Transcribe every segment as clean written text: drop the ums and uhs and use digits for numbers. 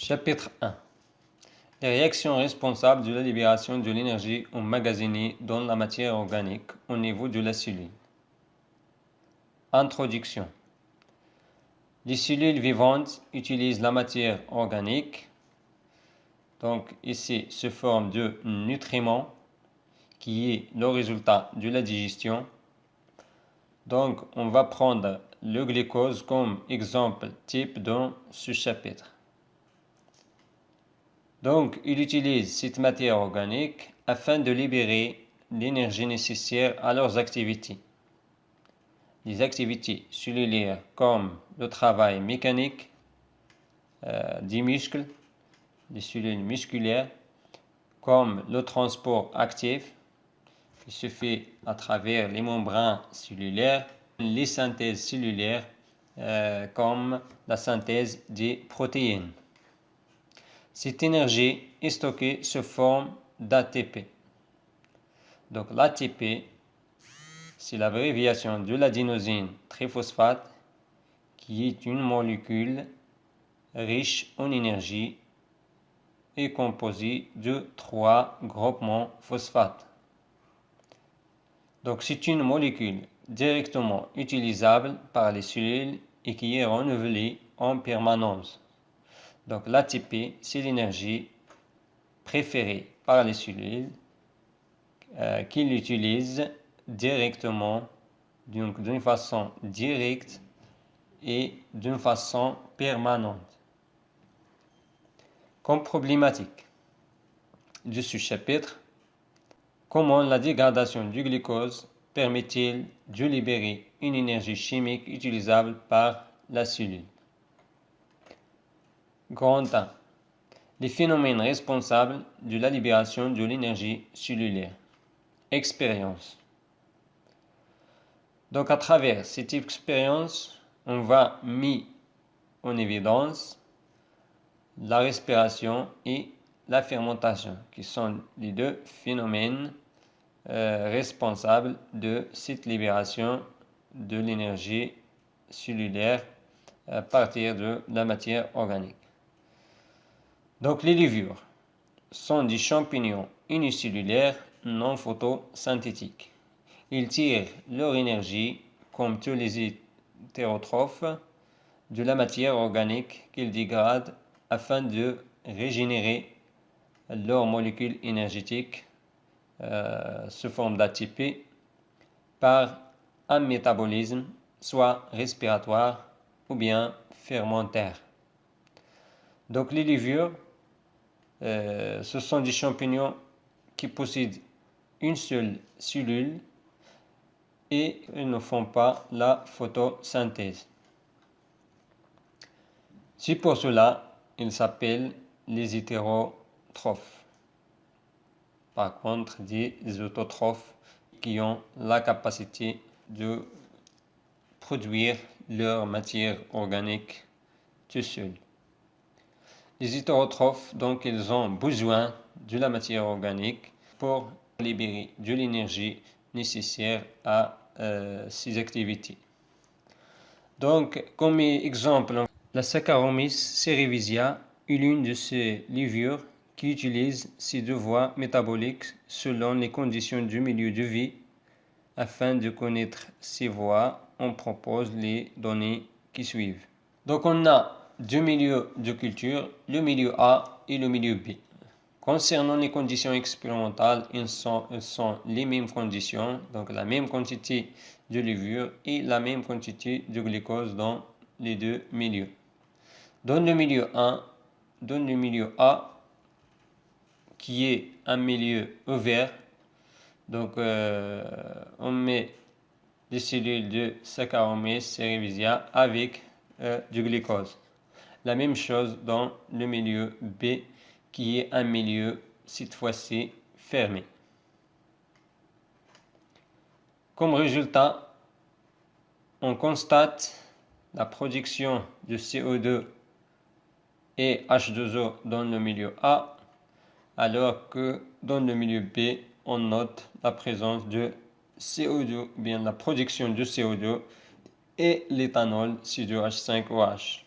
Chapitre 1. Les réactions responsables de la libération de l'énergie emmagasinée dans la matière organique au niveau de la cellule. Introduction. Les cellules vivantes utilisent la matière organique, donc ici se forme de nutriments qui est le résultat de la digestion. Donc on va prendre le glucose comme exemple type dans ce chapitre. Donc, il utilise cette matière organique afin de libérer l'énergie nécessaire à leurs activités. Les activités cellulaires comme le travail mécanique des muscles, des cellules musculaires, comme le transport actif qui se fait à travers les membranes cellulaires, les synthèses cellulaires comme la synthèse des protéines. Cette énergie est stockée sous forme d'ATP. Donc l'ATP, c'est l'abréviation de l'adénosine triphosphate, qui est une molécule riche en énergie et composée de 3 groupements phosphates. Donc c'est une molécule directement utilisable par les cellules et qui est renouvelée en permanence. Donc l'ATP, c'est l'énergie préférée par les cellules qui l'utilisent directement, donc d'une façon directe et d'une façon permanente. Comme problématique de ce chapitre, comment la dégradation du glucose permet-il de libérer une énergie chimique utilisable par la cellule? Grand 1. Les phénomènes responsables de la libération de l'énergie cellulaire. Expérience. Donc à travers cette expérience, on va mettre en évidence la respiration et la fermentation, qui sont les deux phénomènes responsables de cette libération de l'énergie cellulaire à partir de la matière organique. Donc les levures sont des champignons unicellulaires non photosynthétiques. Ils tirent leur énergie, comme tous les hétérotrophes, de la matière organique qu'ils dégradent afin de régénérer leurs molécules énergétiques sous forme d'ATP par un métabolisme soit respiratoire ou bien fermentaire. Donc les levures, ce sont des champignons qui possèdent une seule cellule et ils ne font pas la photosynthèse. C'est pour cela qu'ils s'appellent les hétérotrophes. Par contre, des autotrophes qui ont la capacité de produire leur matière organique tout seuls. Les hétérotrophes, donc, ils ont besoin de la matière organique pour libérer de l'énergie nécessaire à ces activités. Donc, comme exemple, la Saccharomyces cerevisiae est l'une de ces levures qui utilise ces deux voies métaboliques selon les conditions du milieu de vie. Afin de connaître ces voies, on propose les données qui suivent. Donc, on a deux milieux de culture, le milieu A et le milieu B. Concernant les conditions expérimentales, ils sont les mêmes conditions, donc la même quantité de levure et la même quantité de glucose dans les deux milieux. Dans le milieu A, qui est un milieu ouvert, donc on met des cellules de Saccharomyces cerevisiae avec du glucose. La même chose dans le milieu B, qui est un milieu, cette fois-ci, fermé. Comme résultat, on constate la production de CO2 et H2O dans le milieu A, alors que dans le milieu B, on note la présence de CO2, bien la production de CO2 et l'éthanol C2H5OH.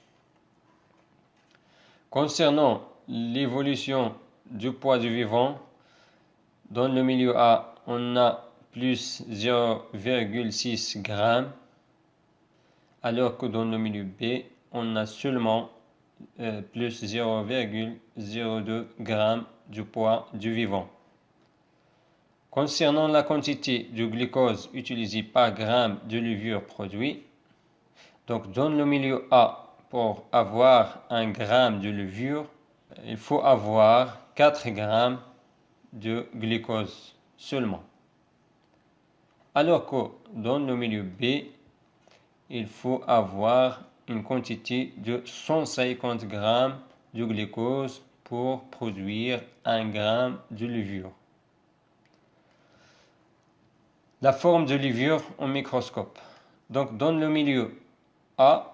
Concernant l'évolution du poids du vivant, dans le milieu A, on a plus 0,6 g, alors que dans le milieu B, on a seulement plus 0,02 g du poids du vivant. Concernant la quantité de glucose utilisée par gramme de levure produit, donc dans le milieu A, pour avoir 1 gramme de levure, il faut avoir 4 grammes de glucose seulement. Alors que dans le milieu B, il faut avoir une quantité de 150 grammes de glucose pour produire 1 gramme de levure. La forme de levure au microscope. Donc dans le milieu A,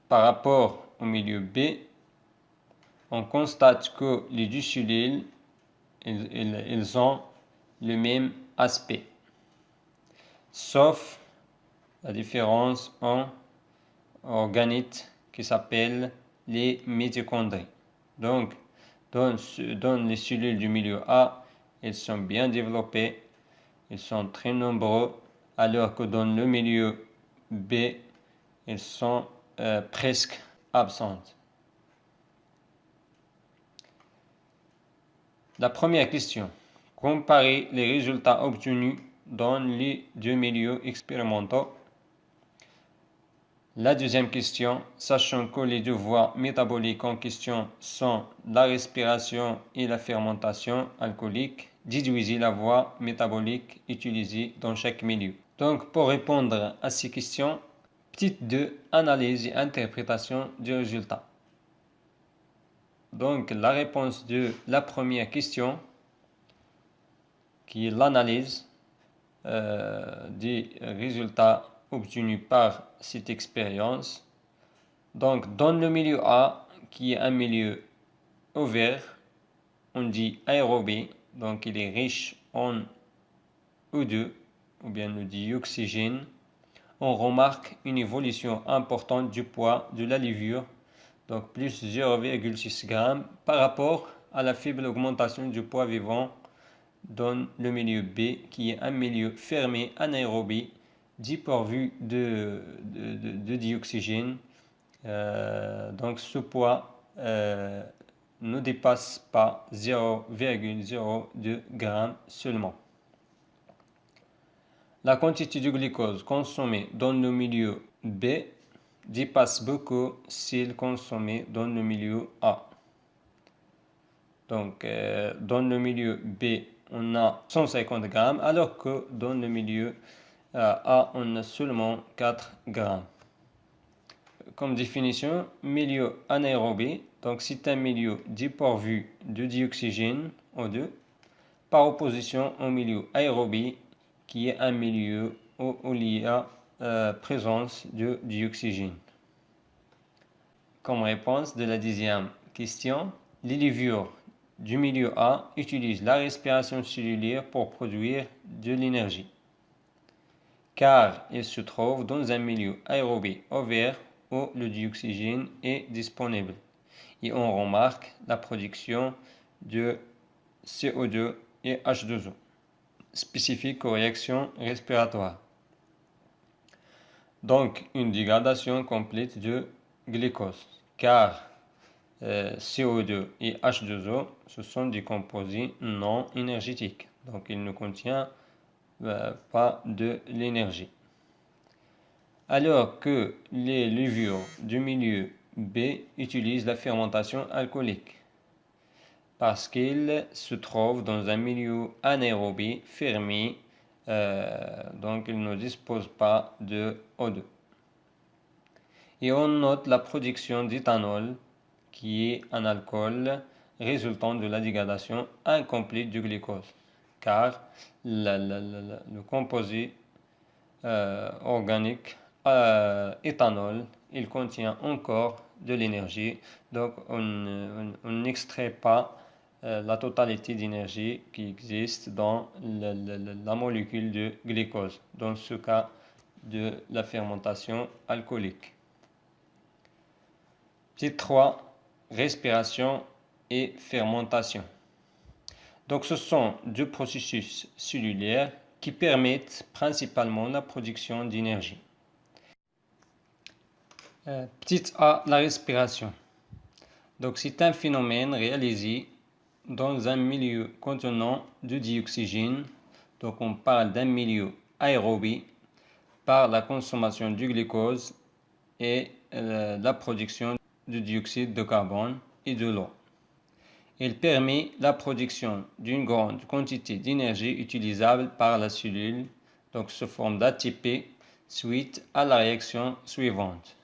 par rapport au milieu B, on constate que les deux cellules, ils ont le même aspect, sauf la différence en organite qui s'appelle les mitochondries. Donc, dans les cellules du milieu A, elles sont bien développées, elles sont très nombreux, alors que dans le milieu B, elles sont presque absentes. La première question. Comparer les résultats obtenus dans les deux milieux expérimentaux. La deuxième question. Sachant que les deux voies métaboliques en question sont la respiration et la fermentation alcoolique, déduisez la voie métabolique utilisée dans chaque milieu. Donc, pour répondre à ces questions, petite 2, analyse et interprétation du résultat. Donc, la réponse de la première question, qui est l'analyse des résultats obtenus par cette expérience. Donc, dans le milieu A, qui est un milieu ouvert, on dit aérobie, donc il est riche en O2, ou bien on dit oxygène. On remarque une évolution importante du poids de la levure, donc plus 0,6 g par rapport à la faible augmentation du poids vivant dans le milieu B, qui est un milieu fermé anaérobie, dépourvu de dioxygène. Donc ce poids ne dépasse pas 0,02 g seulement. La quantité de glucose consommée dans le milieu B dépasse beaucoup celle consommée dans le milieu A. Donc, dans le milieu B, on a 150 grammes, alors que dans le milieu A, on a seulement 4 grammes. Comme définition, milieu anaérobie, donc c'est un milieu dépourvu de dioxygène, O2, par opposition au milieu aérobie, qui est un milieu où il y a présence de dioxygène. Comme réponse de la deuxième question, les levures du milieu A utilisent la respiration cellulaire pour produire de l'énergie, car elles se trouvent dans un milieu aérobie ouvert où le dioxygène est disponible. Et on remarque la production de CO2 et H2O, spécifiques aux réactions respiratoires. Donc, une dégradation complète de glucose, car CO2 et H2O, ce sont des composés non énergétiques. Donc, ils ne contiennent pas de l'énergie. Alors que les levures du milieu B utilisent la fermentation alcoolique, parce qu'ils se trouvent dans un milieu anaérobie fermé, donc ils ne disposent pas de O2. Et on note la production d'éthanol, qui est un alcool résultant de la dégradation incomplète du glucose, car le composé organique éthanol, il contient encore de l'énergie, donc on n'extrait pas la totalité d'énergie qui existe dans la molécule de glucose, dans ce cas de la fermentation alcoolique. Titre 3. respiration et fermentation. Donc ce sont deux processus cellulaires qui permettent principalement la production d'énergie. Petite a, la respiration. Donc c'est un phénomène réalisé dans un milieu contenant du dioxygène. Donc on parle d'un milieu aérobie par la consommation du glucose et la production du dioxyde de carbone et de l'eau. Il permet la production d'une grande quantité d'énergie utilisable par la cellule, donc sous forme d'ATP, suite à la réaction suivante.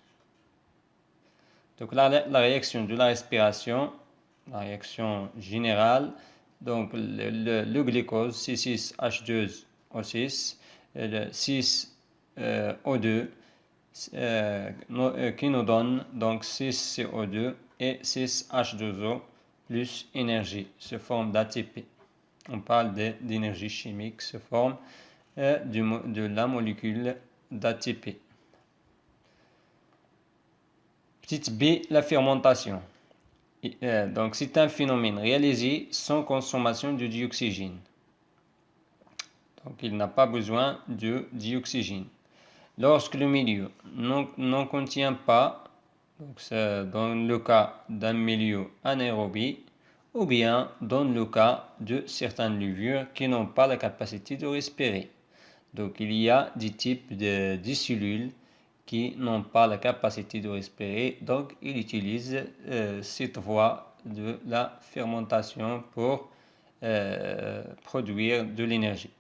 Donc la réaction de la respiration, la réaction générale, donc le glucose C6H12O6, le 6O2 qui nous donne donc 6CO2 et 6H2O plus énergie sous forme d'ATP. On parle d'énergie chimique sous forme de la molécule d'ATP. Petite B, la fermentation. Donc c'est un phénomène réalisé sans consommation de dioxygène. Donc il n'a pas besoin de dioxygène. Lorsque le milieu n'en contient pas, donc c'est dans le cas d'un milieu anaérobie, ou bien dans le cas de certaines levures qui n'ont pas la capacité de respirer. Donc il y a des types de cellules qui n'ont pas la capacité de respirer, donc ils utilisent cette voie de la fermentation pour produire de l'énergie.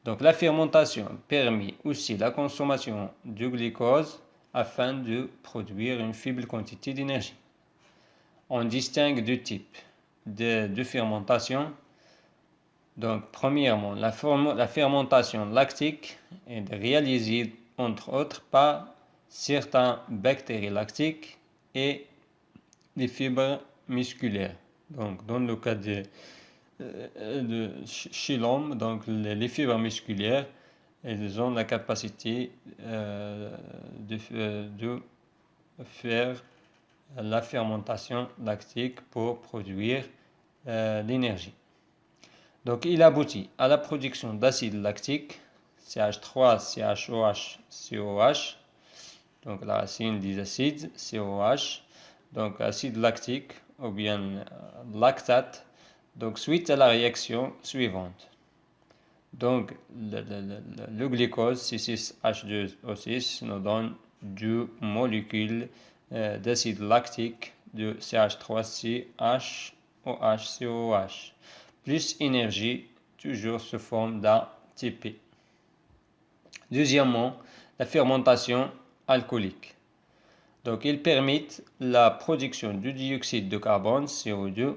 Donc la fermentation permet aussi la consommation du glucose afin de produire une faible quantité d'énergie. On distingue deux types de fermentation. Donc premièrement, la fermentation lactique est réalisée entre autres par certaines bactéries lactiques et les fibres musculaires. Donc dans le cas chez l'homme, donc les fibres musculaires, elles ont la capacité de faire la fermentation lactique pour produire l'énergie. Donc il aboutit à la production d'acide lactique, CH3, CHOH, COH, donc la racine des acides, COH, donc acide lactique ou bien lactate, donc suite à la réaction suivante. Donc le glucose C6H12O6 nous donne deux molécules d'acide lactique de CH3CH COH, plus énergie, toujours sous forme d'ATP. Deuxièmement, la fermentation alcoolique. Donc, il permet la production du dioxyde de carbone, CO2,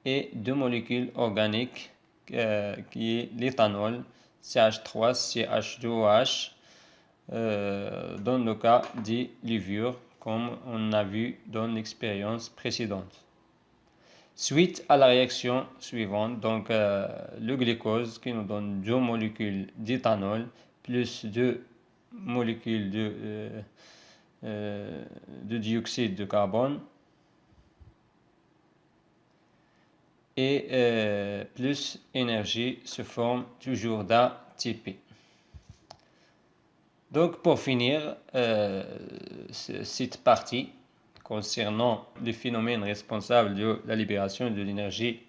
et de molécules organiques qui est l'éthanol, CH3CH2OH, dans le cas des levures, comme on a vu dans l'expérience précédente. Suite à la réaction suivante, donc le glucose qui nous donne deux molécules d'éthanol plus deux molécules de dioxyde de carbone et plus énergie se forme toujours d'ATP. Donc pour finir cette partie concernant les phénomènes responsables de la libération de l'énergie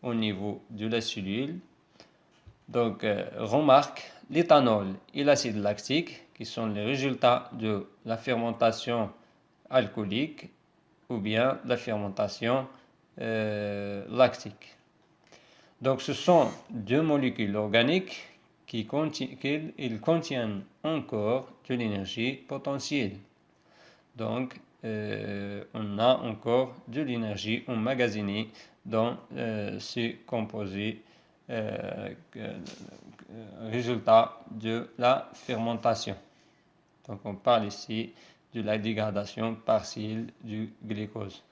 au niveau de la cellule, donc remarque l'éthanol et l'acide lactique qui sont les résultats de la fermentation alcoolique ou bien la fermentation lactique. Donc ce sont deux molécules organiques qui contiennent encore de l'énergie potentielle. Donc on a encore de l'énergie emmagasinée dans ces composés résultat de la fermentation. Donc on parle ici de la dégradation partielle du glucose.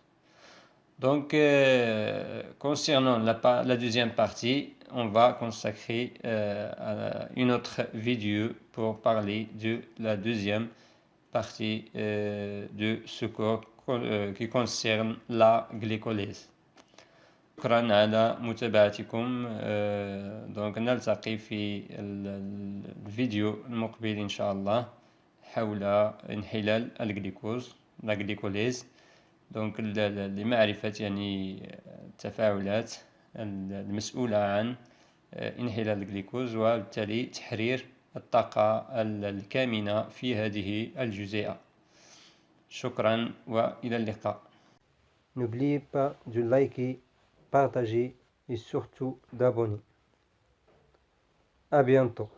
Donc concernant la deuxième partie, on va consacrer une autre vidéo pour parler de la deuxième partie de ce cours qui concerne la glycolyse. شكرا على متابعتكم. دونك نلتقي في الفيديو المقبل إن شاء الله حول انحلال الجليكوز لا جليكوليز. دونك لمعرفة يعني التفاعلات المسؤولة عن انحلال الجليكوز وبالتالي تحرير الطاقة الكامنة في هذه الجزيئة. شكرا وإلى اللقاء. N'oubliez pas de liker, partager et surtout d'abonner. À bientôt.